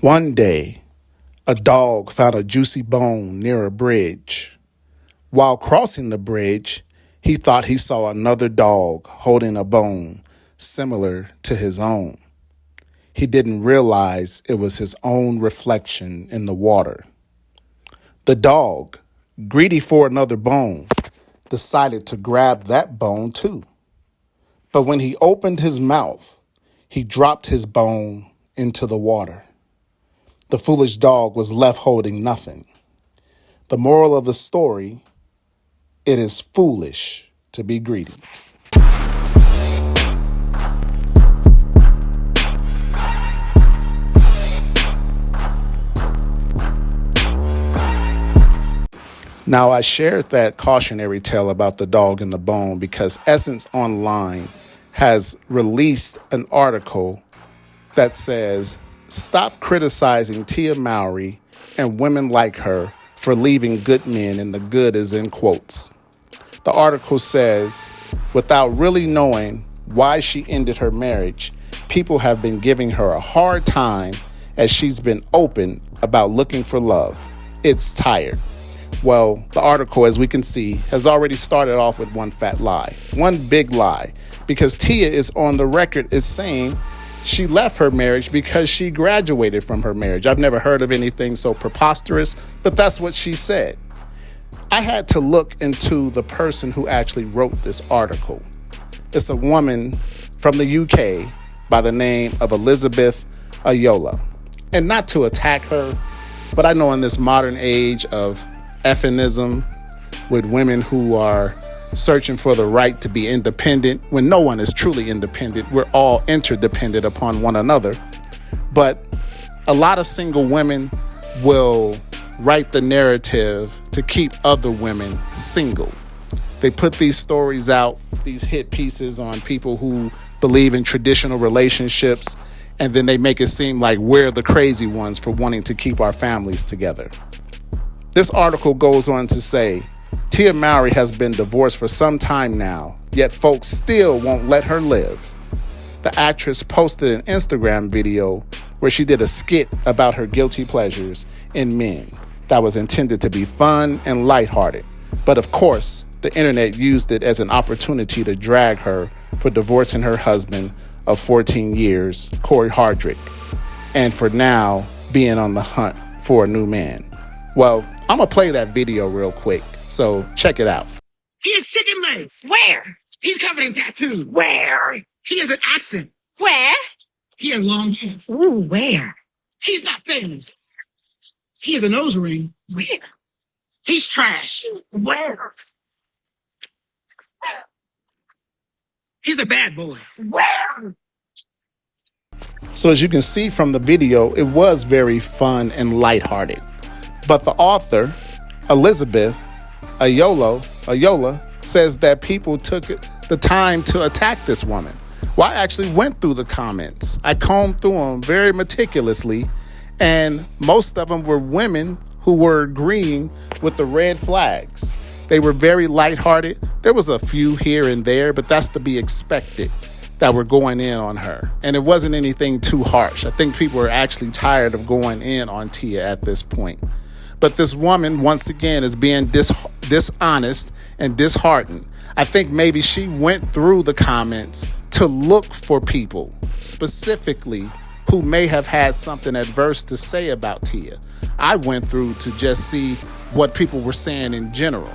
One day, a dog found a juicy bone near a bridge. While crossing the bridge, he thought he saw another dog holding a bone similar to his own. He didn't realize it was his own reflection in the water. The dog, greedy for another bone, decided to grab that bone too. But when he opened his mouth, he dropped his bone into the water. The foolish dog was left holding nothing. The moral of the story, it is foolish to be greedy. Now, I shared that cautionary tale about the dog and the bone because Essence Online has released an article that says, "Stop criticizing Tia Mowry and women like her for leaving good men," and the good is in quotes. The article says, without really knowing why she ended her marriage, people have been giving her a hard time as she's been open about looking for love. It's tired. Well, the article, as we can see, has already started off with one fat lie, one big lie, because Tia is on the record as saying she left her marriage because she graduated from her marriage. I've never heard of anything so preposterous, but that's what she said. I had to look into the person who actually wrote this article. It's a woman from the UK by the name of Elizabeth Ayola. And not to attack her, but I know in this modern age of feminism, with women who are searching for the right to be independent, when no one is truly independent, we're all interdependent upon one another. But a lot of single women will write the narrative to keep other women single. They put these stories out, these hit pieces on people who believe in traditional relationships, and then they make it seem like we're the crazy ones for wanting to keep our families together. This article goes on to say, Tia Mowry has been divorced for some time now, yet folks still won't let her live. The actress posted an Instagram video where she did a skit about her guilty pleasures in men that was intended to be fun and lighthearted. But of course, the internet used it as an opportunity to drag her for divorcing her husband of 14 years, Corey Hardrick, and for now being on the hunt for a new man. Well, I'm going to play that video real quick, so check it out. He has chicken legs. Where? He's covered in tattoos. Where? He has an accent. Where? He has long hair. Ooh, where? He's not famous. He has a nose ring. Where? He's trash. Where? He's a bad boy. Where? So as you can see from the video, it was very fun and lighthearted. But the author, Elizabeth Ayola, says that people took the time to attack this woman. Well, I actually went through the comments. I combed through them very meticulously, and most of them were women who were agreeing with the red flags. They were very lighthearted. There was a few here and there, but that's to be expected, that were going in on her. And it wasn't anything too harsh. I think people are actually tired of going in on Tia at this point. But this woman, once again, is being dishonest and disheartened. I think maybe she went through the comments to look for people specifically who may have had something adverse to say about Tia. I went through to just see what people were saying in general.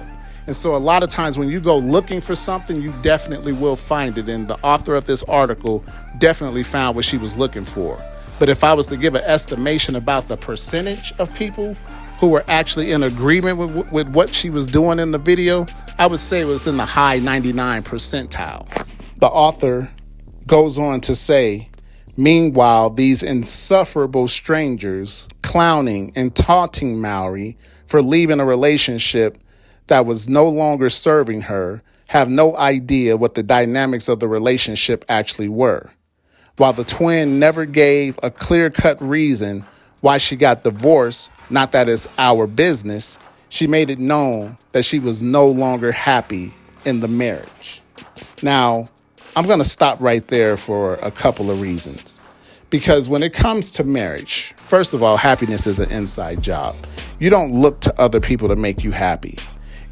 And so a lot of times when you go looking for something, you definitely will find it. And the author of this article definitely found what she was looking for. But if I was to give an estimation about the percentage of people who were actually in agreement with what she was doing in the video, I would say it was in the high 99 percentile. The author goes on to say, meanwhile, these insufferable strangers clowning and taunting Mowry for leaving a relationship that was no longer serving her have no idea what the dynamics of the relationship actually were. While the twin never gave a clear-cut reason why she got divorced, not that it's our business, she made it known that she was no longer happy in the marriage. Now, I'm going to stop right there for a couple of reasons. Because when it comes to marriage, First of all, happiness is an inside job. You don't look to other people to make you happy.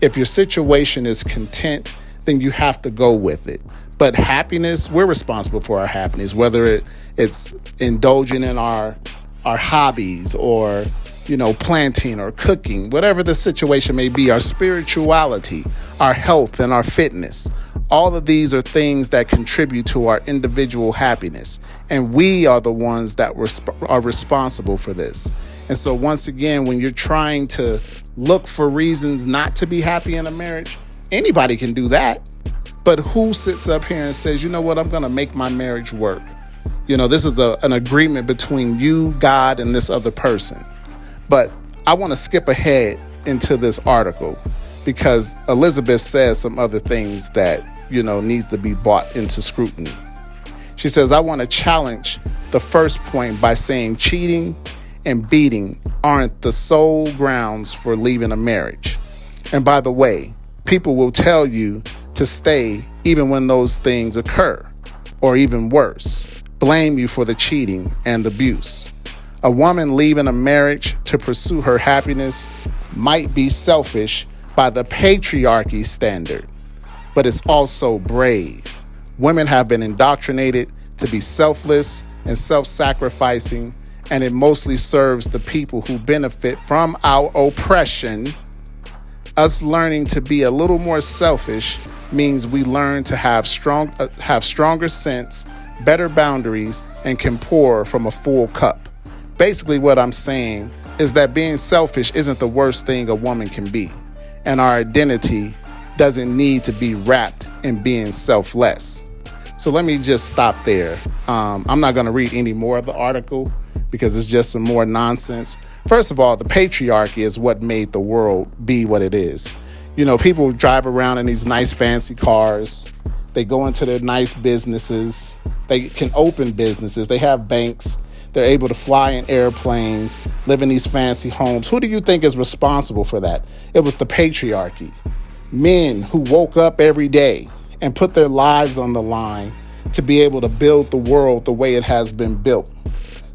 If your situation is content, then you have to go with it. But happiness, we're responsible for our happiness, whether it's indulging in our hobbies or, planting or cooking, whatever the situation may be, our spirituality, our health, and our fitness. All of these are things that contribute to our individual happiness. And we are the ones that are responsible for this. And so once again, when you're trying to look for reasons not to be happy in a marriage, anybody can do that. But who sits up here and says, you know what, I'm going to make my marriage work? This is an agreement between you, God, and this other person. But I want to skip ahead into this article because Elizabeth says some other things that, needs to be brought into scrutiny. She says, I want to challenge the first point by saying cheating and beating aren't the sole grounds for leaving a marriage. And by the way, people will tell you to stay even when those things occur, or even worse, blame you for the cheating and abuse. A woman leaving a marriage to pursue her happiness might be selfish by the patriarchy standard, but it's also brave. Women have been indoctrinated to be selfless and self-sacrificing, and it mostly serves the people who benefit from our oppression. Us learning to be a little more selfish means we learn to have stronger sense, better boundaries, and can pour from a full cup. Basically, what I'm saying is that being selfish isn't the worst thing a woman can be, and our identity doesn't need to be wrapped in being selfless. So let me just stop there. I'm not going to read any more of the article because it's just some more nonsense. First of all, the patriarchy is what made the world be what it is. People drive around in these nice fancy cars. They go into their nice businesses. They can open businesses. They have banks. They're able to fly in airplanes, live in these fancy homes. Who do you think is responsible for that? It was the patriarchy. Men who woke up every day and put their lives on the line to be able to build the world the way it has been built,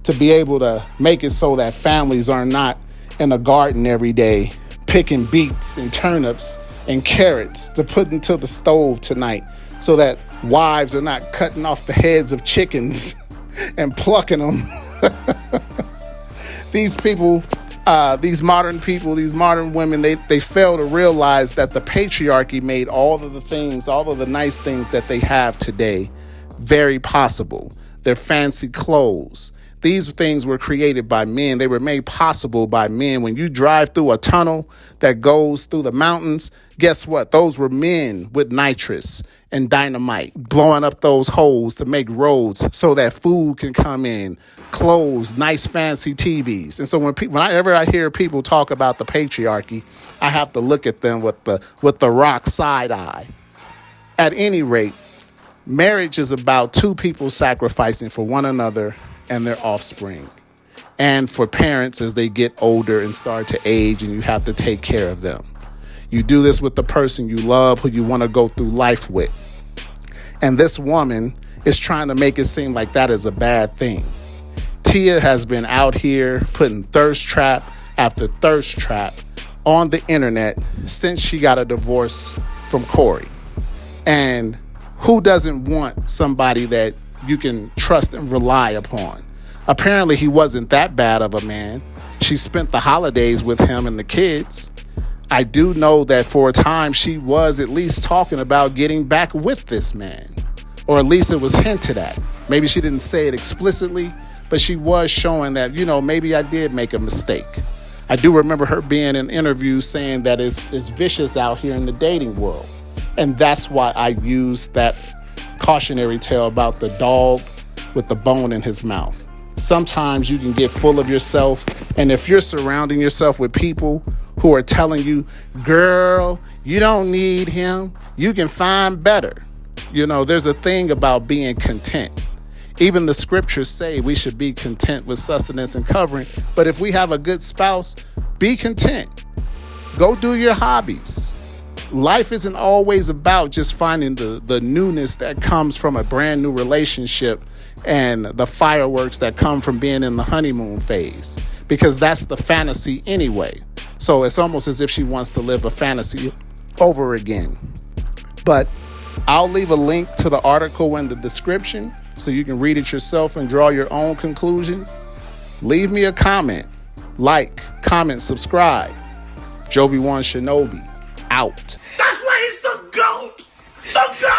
to be able to make it so that families are not in a garden every day picking beets and turnips and carrots to put into the stove tonight, so that wives are not cutting off the heads of chickens and plucking them. These people, these modern people, these modern women, they fail to realize that the patriarchy made all of the things, all of the nice things that they have today very possible. Their fancy clothes. These things were created by men. They were made possible by men. When you drive through a tunnel that goes through the mountains, guess what? Those were men with nitrous and dynamite blowing up those holes to make roads so that food can come in, clothes, nice fancy TVs. And so whenever I hear people talk about the patriarchy, I have to look at them with the rock side eye. At any rate, marriage is about two people sacrificing for one another and their offspring, and for parents as they get older and start to age and you have to take care of them. You do this with the person you love, who you want to go through life with. And this woman is trying to make it seem like that is a bad thing. Tia has been out here putting thirst trap after thirst trap on the internet since she got a divorce from Corey. And who doesn't want somebody that you can trust and rely upon? Apparently, he wasn't that bad of a man. She spent the holidays with him and the kids. I do know that for a time she was at least talking about getting back with this man, or at least it was hinted at. Maybe she didn't say it explicitly, but she was showing that, maybe I did make a mistake. I do remember her being in interviews saying that it's vicious out here in the dating world. And that's why I used that cautionary tale about the dog with the bone in his mouth. Sometimes you can get full of yourself, and if you're surrounding yourself with people who are telling you, girl, you don't need him, you can find better. There's a thing about being content. Even the scriptures say we should be content with sustenance and covering, but if we have a good spouse, be content. Go do your hobbies. Life isn't always about just finding the newness that comes from a brand new relationship and the fireworks that come from being in the honeymoon phase, because that's the fantasy anyway. So it's almost as if she wants to live a fantasy over again. But I'll leave a link to the article in the description so you can read it yourself and draw your own conclusion. Leave me a comment, like, comment, subscribe. Jovi One Shinobi, out. That's why he's the GOAT! The GOAT!